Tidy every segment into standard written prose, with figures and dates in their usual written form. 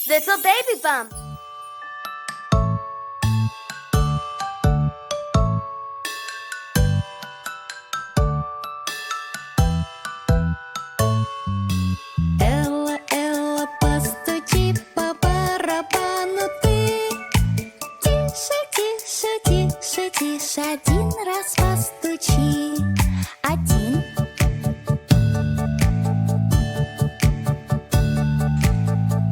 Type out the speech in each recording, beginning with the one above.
Little baby bump. Элла, Элла, постучи по барабану ты. Тише, тише, тише, тише, один раз постучи. Один.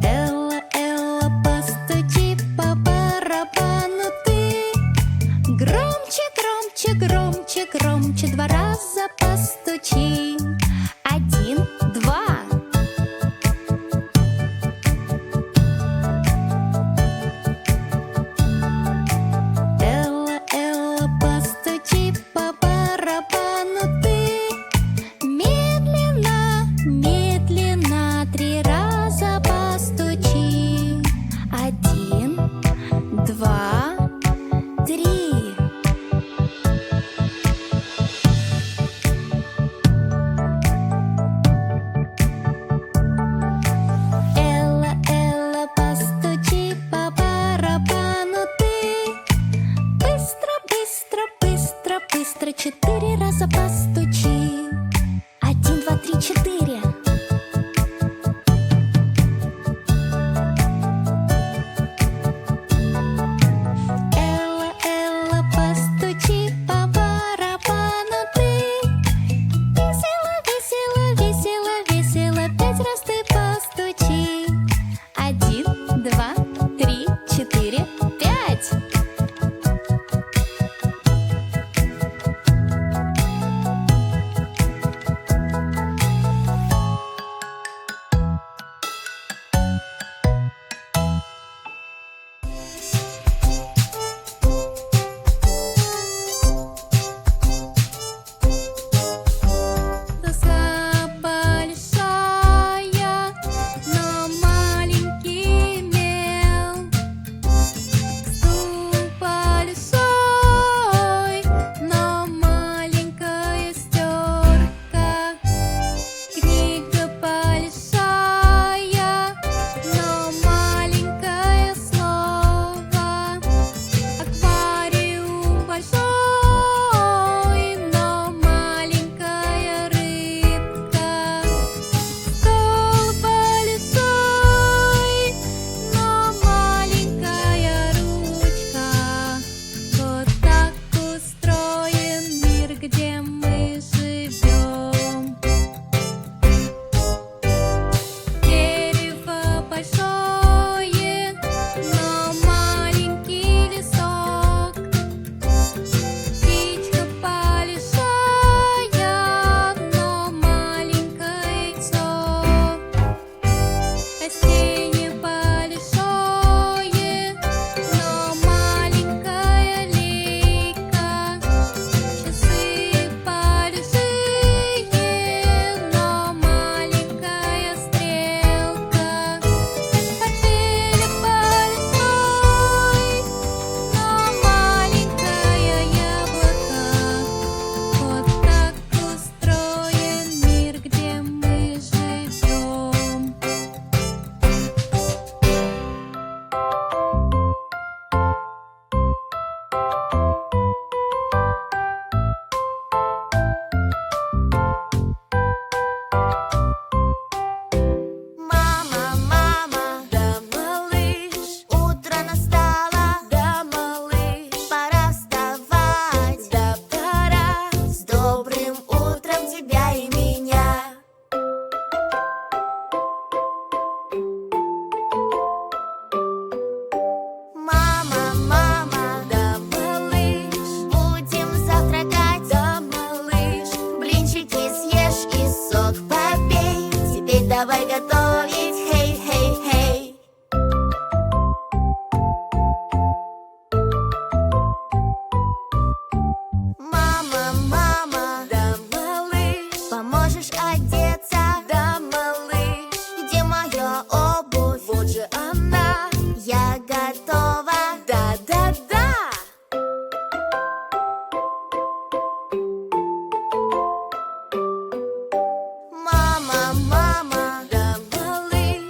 Элла, Элла, постучи по барабану ты. Громче, громче, громче, громче, два раза постучи. Один, два. Элла, Элла, постучи по барабану ты. Медленно, медленно, три раза постучи. Один, два, три. Элла, Элла, постучи по барабану ты. Быстро, быстро, быстро, быстро, четыре раза постучи. Один, два, три, четыре. Элла, Элла, постучи по барабану ты. Весело, весело, весело, весело, пять раз ты постучи. Один, два, три, четыре, пять. Доска большая, но маленький мел. Стул большой, но маленькая стерка. Книга большая, но маленькое слово. Аквариум большой, но маленькая рыбка. Стол большой, но маленькая ручка. Вот так устроен мир, где мы живем. Дерево большое, но маленький лесок. Птичка большая, но маленькое яйцо. Растение большое, но маленькая лейка. Часы большие, но маленькая стрелка. Портфель большой, но маленькое яблоко. Вот так устроен мир, где мы живем. Мама, мама, да малыш, утро настало, да малыш, пора вставать, да пора, с добрым утром тебя и меня. Мама, мама, да малыш, будем завтракать, да малыш, блинчики съешь и сок попей, теперь давай готовить, хей, хей, хей. Мама, мама, да малыш, поможешь одеться, да малыш, где моя обувь, вот же она, я готова, да, да, да. Мама, мама, да малыш,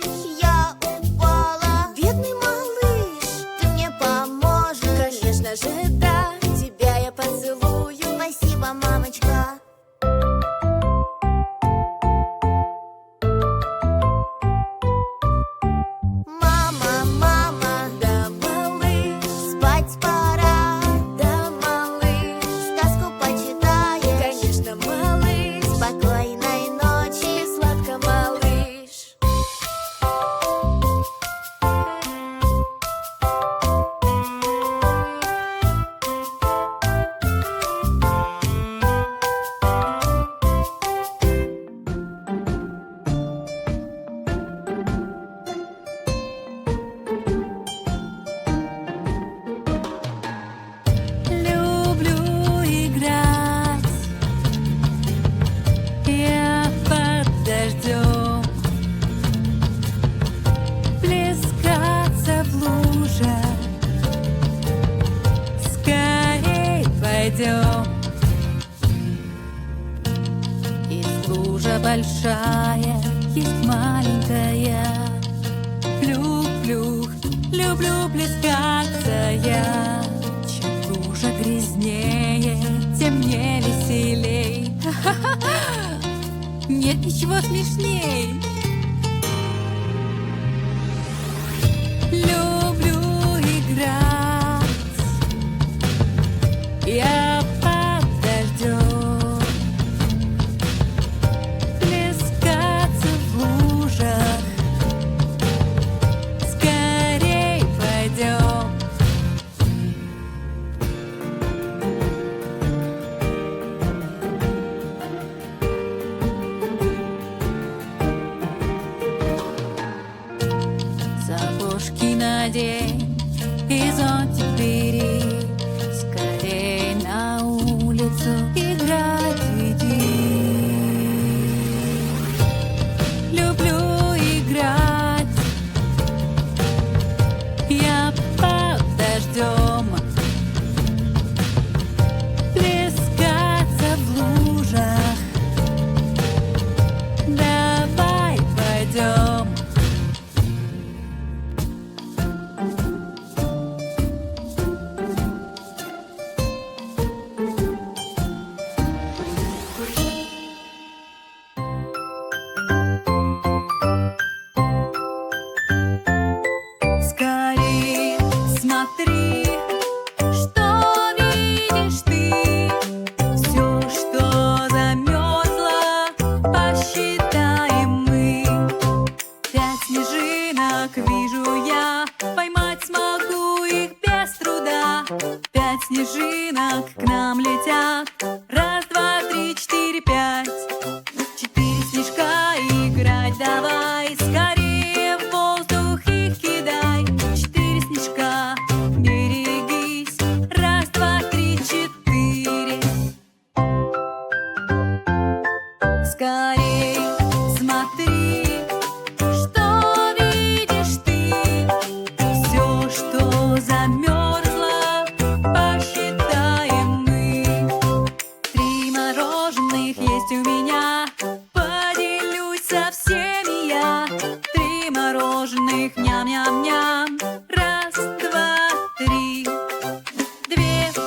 большая, есть маленькая. Плюх-плюх, люблю плескаться я. Чем лужа грязнее, тем мне веселей. Нет ничего смешней. Люблю играть я под дождем, плескаться в лужах. Скорей пойдем. Сапожки надень и зонтик бери, скорей на улицу играть иди. Люблю играть я под дождем, плескаться в лужах. Давай пойдем. Скорей смотри, что видишь ты. Все, что замерзло, посчитаем мы. 5 снежинок вижу я, поймать смогу их без труда. 5 снежинок к нам летят. 1, 2, 3, 4, 5. 4 снежка играть давай. Скорее в воздух их кидай. 4 снежка, берегись. 1, 2, 3, 4. Скорей смотри, что видишь ты. Все, что замерзло, посчитаем мы. 3 мороженых есть у меня, поделюсь со всеми я. 3 мороженых, ням-ням-ням. 1, 2, 3. 2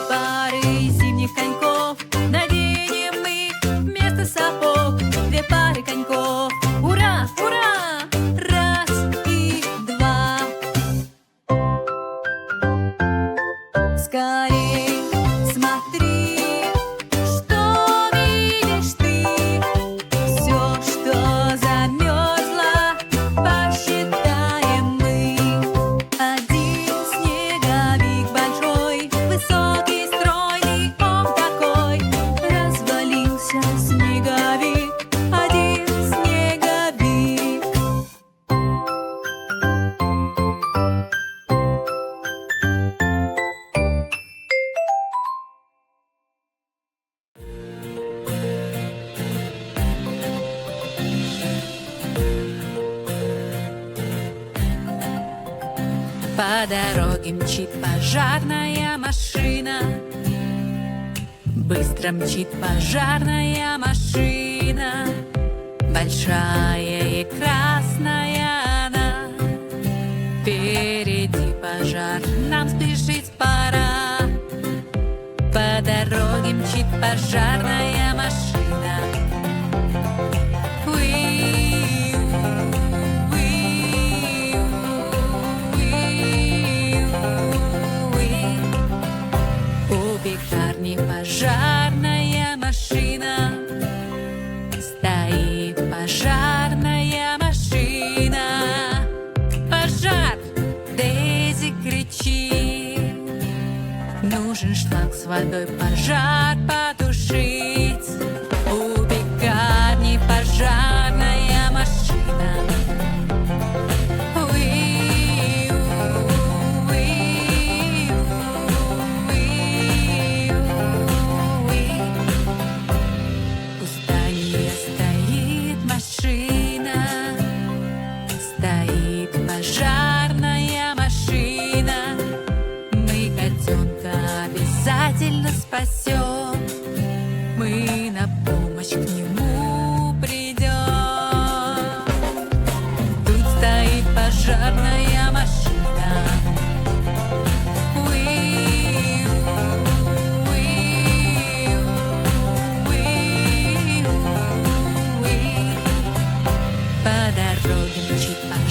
пары зимних коньков, наденем их вместо сапог. 2 пары коньков, ура, ура! 1 и 2. Скорей смотри, что видишь ты. Все, что замерзло, посчитаем мы. 1 снеговик большой, высокий, стройный он такой. Развалился снеговик, 1 снеговик. По дороге мчит пожарная машина. Быстро мчит пожарная машина. Большая и красная она. Впереди пожар, нам спешить пора. По дороге мчит пожарная машина. У пекарни пожарная машина. Стоит пожарная машина. Пожар! Дейзи кричит. Нужен шланг с водой, пожар потушить. У пекарни пожарная машина. У здания стоит машина. Стоит пожарная машина. Мы котенка обязательно спасем.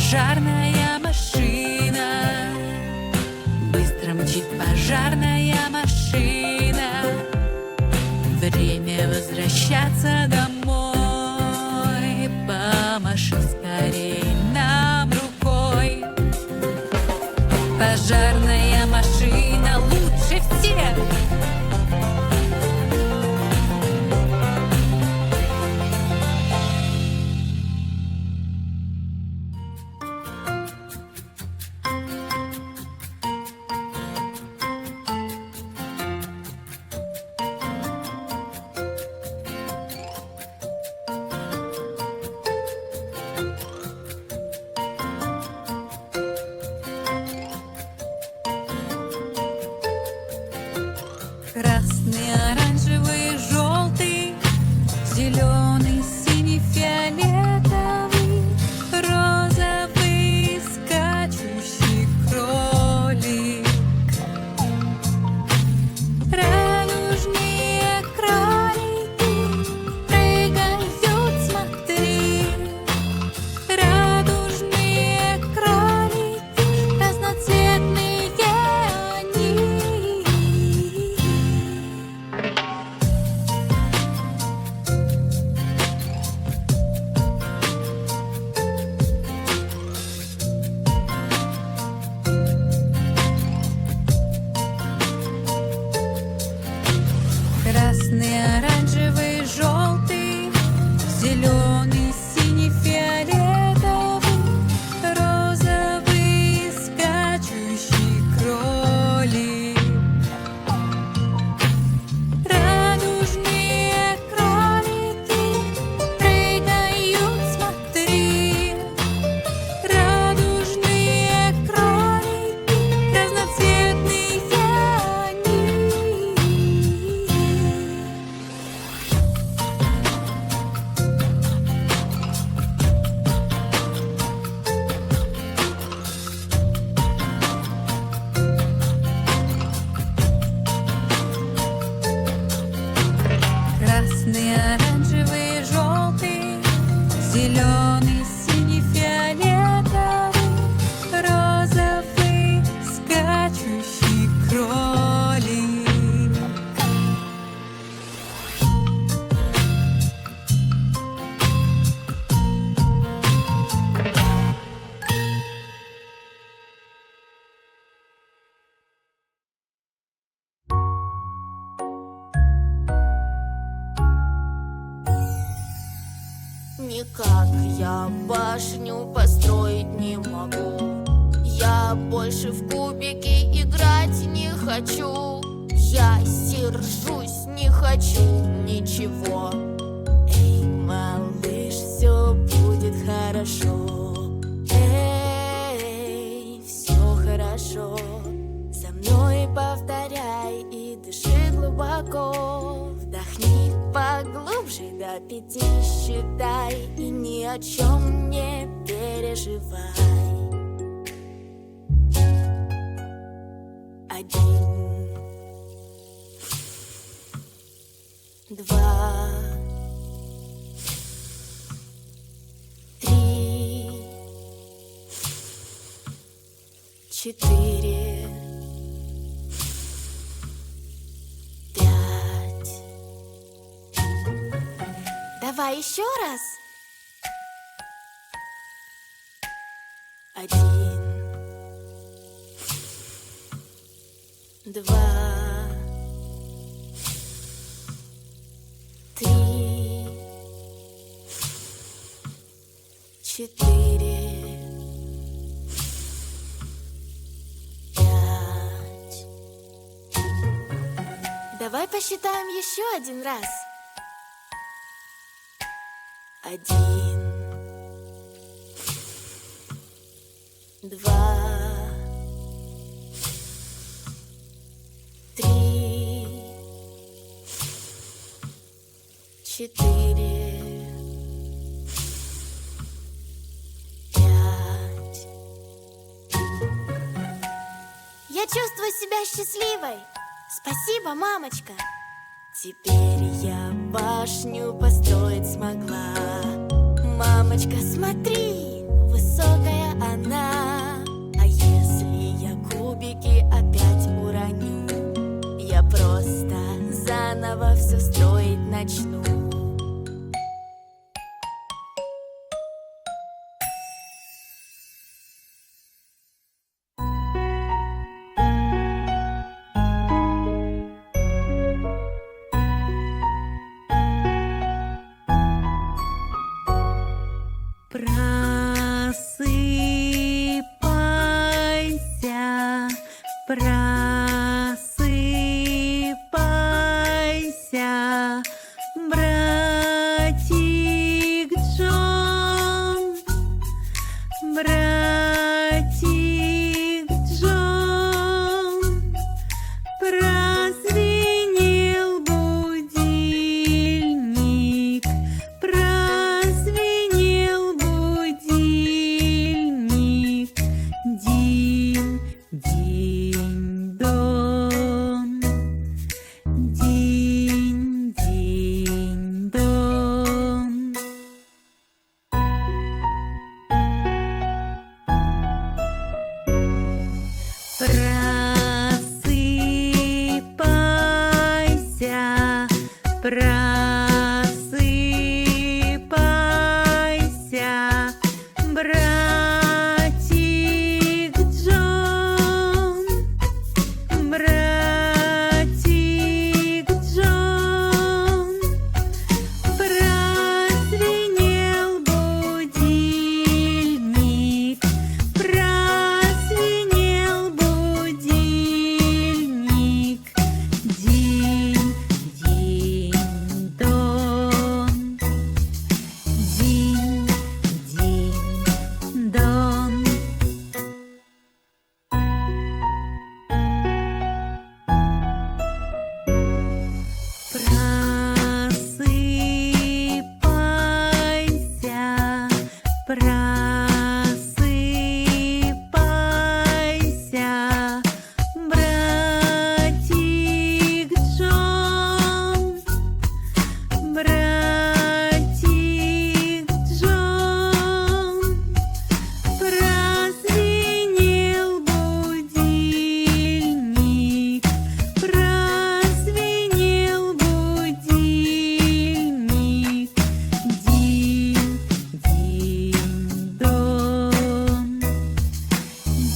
пожарная машина. Быстро мчит пожарная машина. Время возвращаться домой. Помаши скорей нам рукой. Пожарная машина лучше всех. Красный, оранжевый, желтый, зеленый, синий, фиолетовый, розовый, скачущий кролик. Радужные кролики прыгают, смотри. Радужные кролики, разноцветные они. Красный, оранжевый, желтый, зеленый, синий, фиолетовый, розовый, скачущий кролик. Радужные кролики прыгают, смотри. Радужные кролики, разноцветные они. Красный, оранжевый, желтый, зеленый, синий, фиолетовый, розовый, скачущий кролик. Никак я башню построить не могу. Я больше в кубики играть не хочу. Я сержусь, не хочу ничего. Эй, малыш, все будет хорошо. Эй, все хорошо. За мной повторяй и дыши глубоко. Вдохни поглубже, до 5 считай. И ни о чем не переживай. 1, 2, 3, 4, 5. Давай еще раз. 1, 2, 3, 4, 5. Давай посчитаем еще один раз. 1, 2, 3, 4, 5. Я чувствую себя счастливой. Спасибо, мамочка. Теперь я башню построить смогла. Мамочка, смотри, высокая Просыпайся, братик Джон, братик Джон. Прозвенел будильник, прозвенел будильник. Динь, динь-дон, динь, динь-дон. Просыпайся, просыпайся, братик Джон, братик Джон. Прозвенел будильник, прозвенел будильник. Динь, динь-дон, динь, динь-дон. Просыпайся, просыпайся, братик Джон, братик Джон. Прозвенел будильник, прозвенел будильник. Динь, динь-дон,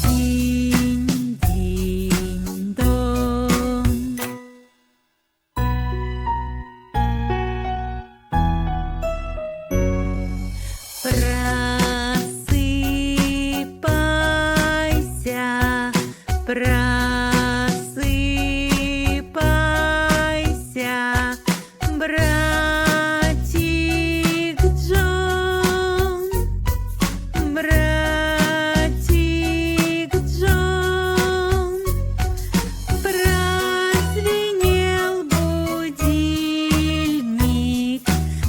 динь, динь-дон. Просыпайся, просыпайся, братик Джон, братик Джон. Прозвенел будильник,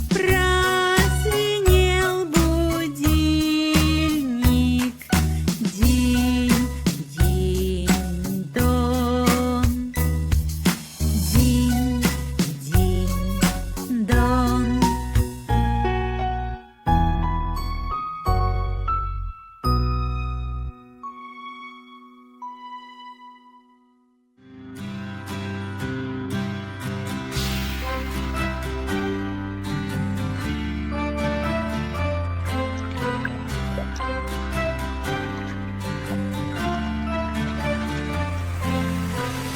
прозвенел будильник. Динь, динь-дон, динь, динь-дон.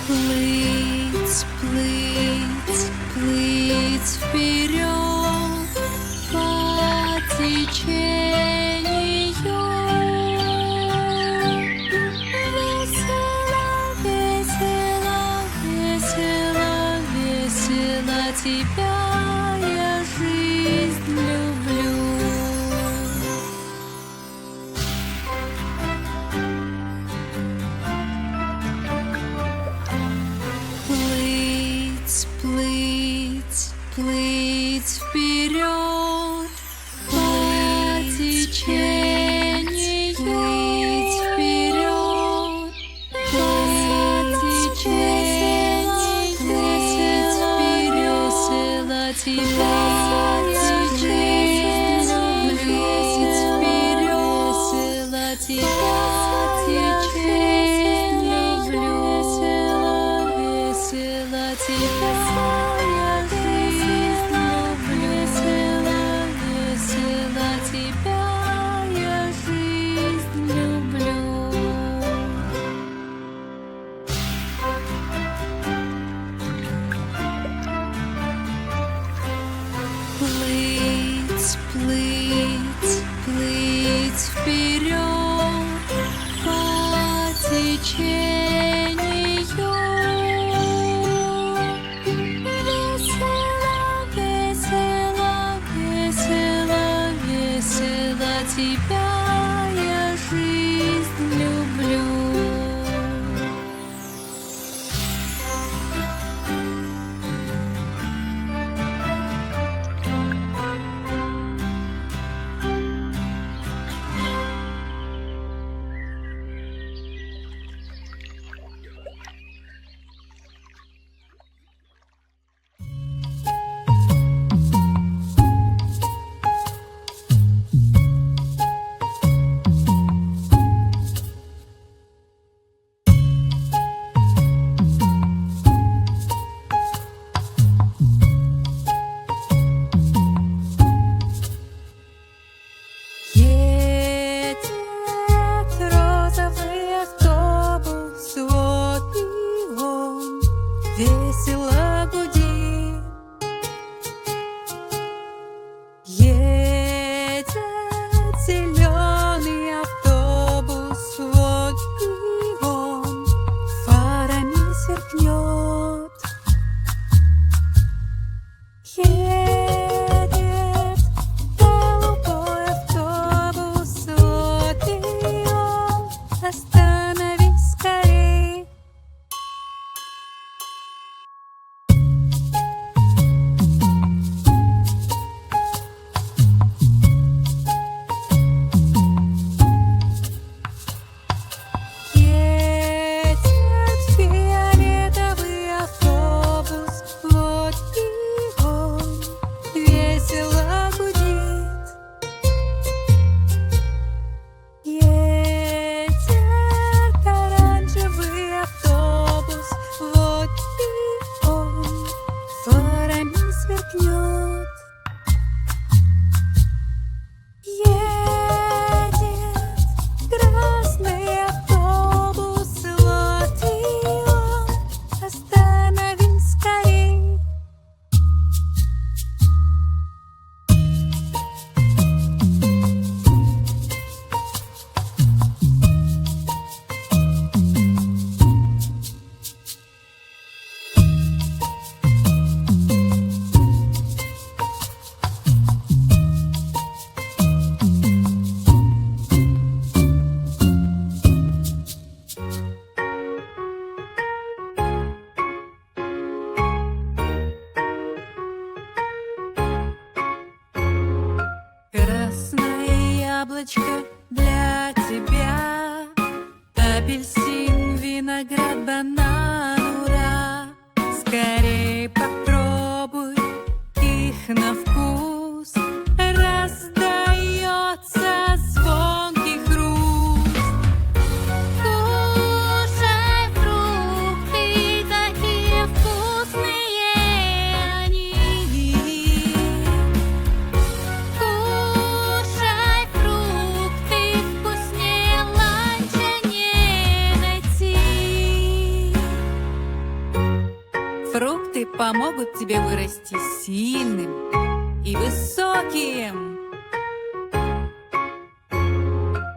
Плыть, плыть, плыть вперед по течению. Весело, весело, весело, весело тебя я жизнь люблю. Плыть, плыть, плыть вперед по течению. Плыть вперед по течению. Весело, весело тебя я жизнь люблю. Плыть вперед, весело тебя течение люблю. Весело тебя я жизнь люблю. Весело тебя я жизнь люблю. Плыть, плыть, плыть вперед по течению. помогут тебе вырасти сильным и высоким.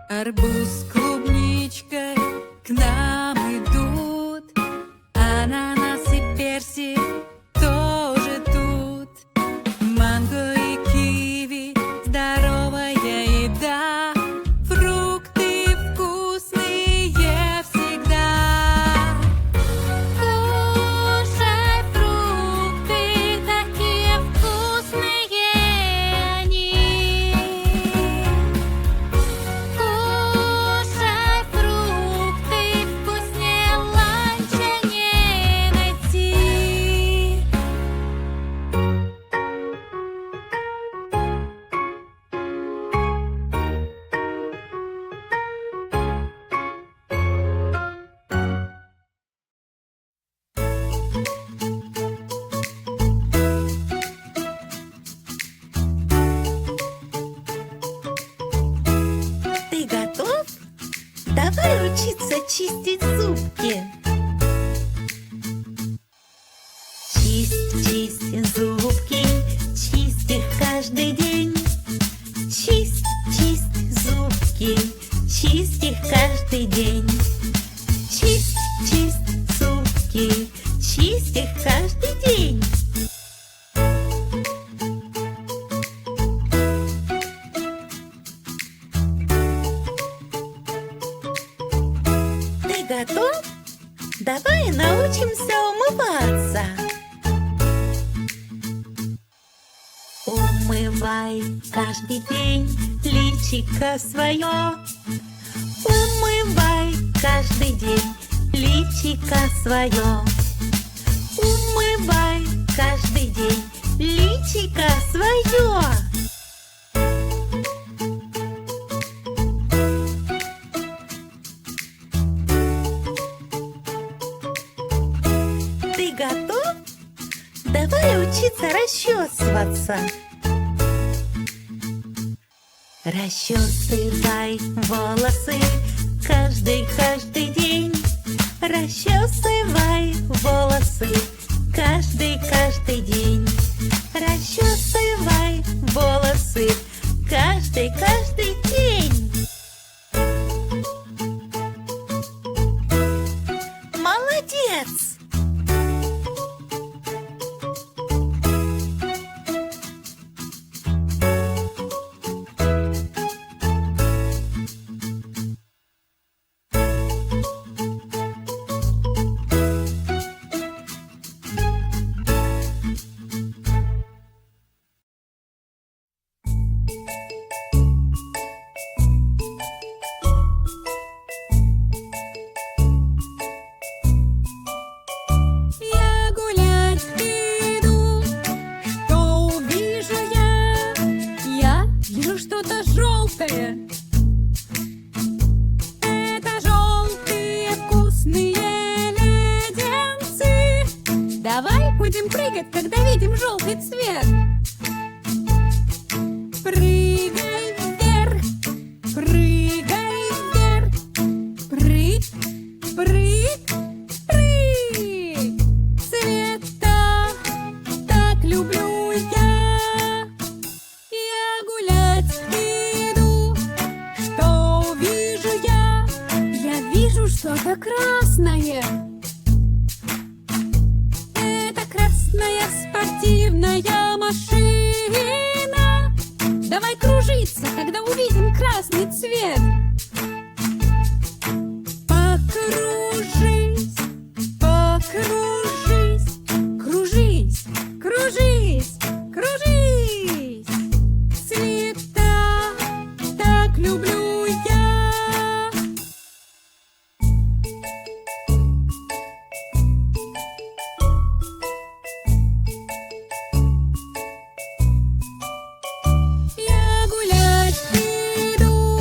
Арбуз с клубничкой к нам идут, ананас и персик тоже тут. Манго и киви — здоровая еда, фрукты вкусные всегда. Кушай фрукты, такие вкусные они. Кушай фрукты, вкуснее ланча не найти. Ты готов? Давай учиться чистить зубки. Чисть, чисть зубки, чисть их каждый день. Чисть, чисть зубки, чисть их каждый день. Чисть, чисть зубки, чисть их каждый день. Ты готов? Давай научимся умываться. Умывай каждый день личико свое. Умывай каждый день личико свое. Умывай каждый день личико свое. Ты готов? Давай учиться расчесываться. Расчесывай волосы каждый день. Расчесывай волосы каждый день. Расчесывай волосы каждый день. Молодец! Я гулять иду, что увижу я? Я вижу что-то желтое. Это желтые вкусные леденцы. Давай будем прыгать, когда видим желтый цвет. Прыгай вверх, прыгай вверх, прыг, прыг, прыг. Цвета так люблю я. Я гулять иду, что увижу я? Я вижу что-то красное. Это красная спортивная машина. Давай кружиться, когда увидим красный цвет. Покружись, покружись, кружись, кружись, кружись. Цвета так люблю я. Я гулять иду,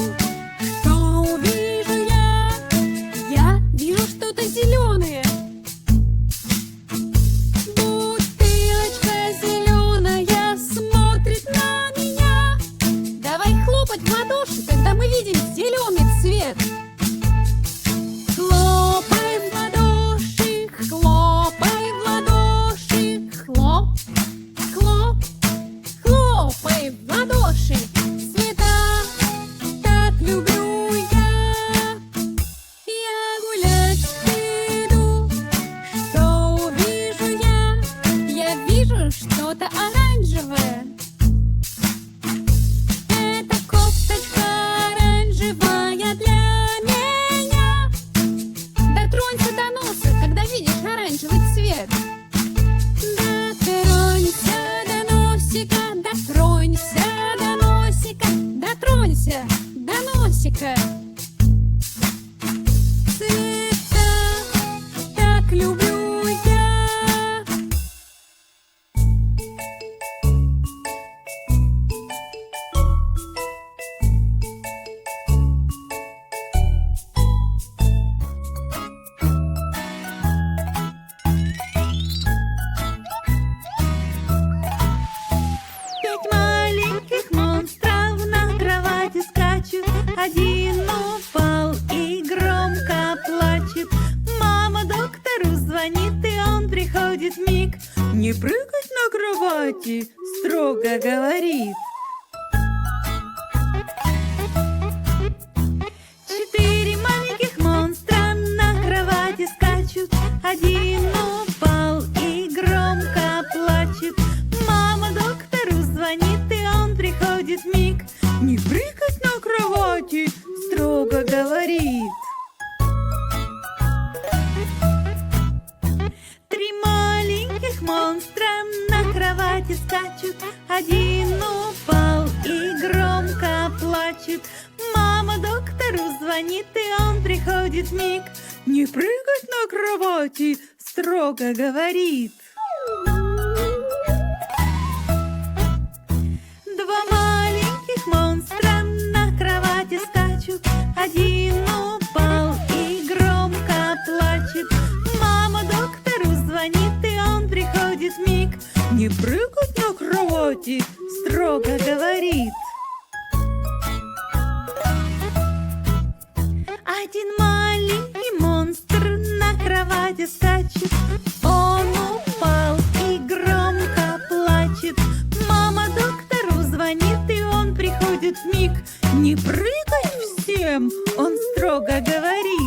носика. Цвета так люблю я. Пять маленьких монстров на кровати скачут. Один упал и громко плачет. Мама доктору звонит, и он приходит миг. Не прыгать на кровати, строго говорит. Четыре маленьких монстра на кровати скачут. Один упал и громко плачет. Мама доктору звонит, и он приходит миг. Не прыгать на кровати, строго говорит. Три маленьких монстра на кровати скачут. Один упал и громко плачет. Мама доктору звонит, и он приходит миг. Не прыгать на кровати, строго говорит. Два маленьких монстра на кровати скачут. Один упал и громко плачет. Мама доктору звонит, и он приходит миг. Не прыгать на кровати, строго говорит. Один маленький монстр на кровати скачет. Он упал и громко плачет. Мама доктору звонит, и он приходит в миг. Не прыгать всем, он строго говорит.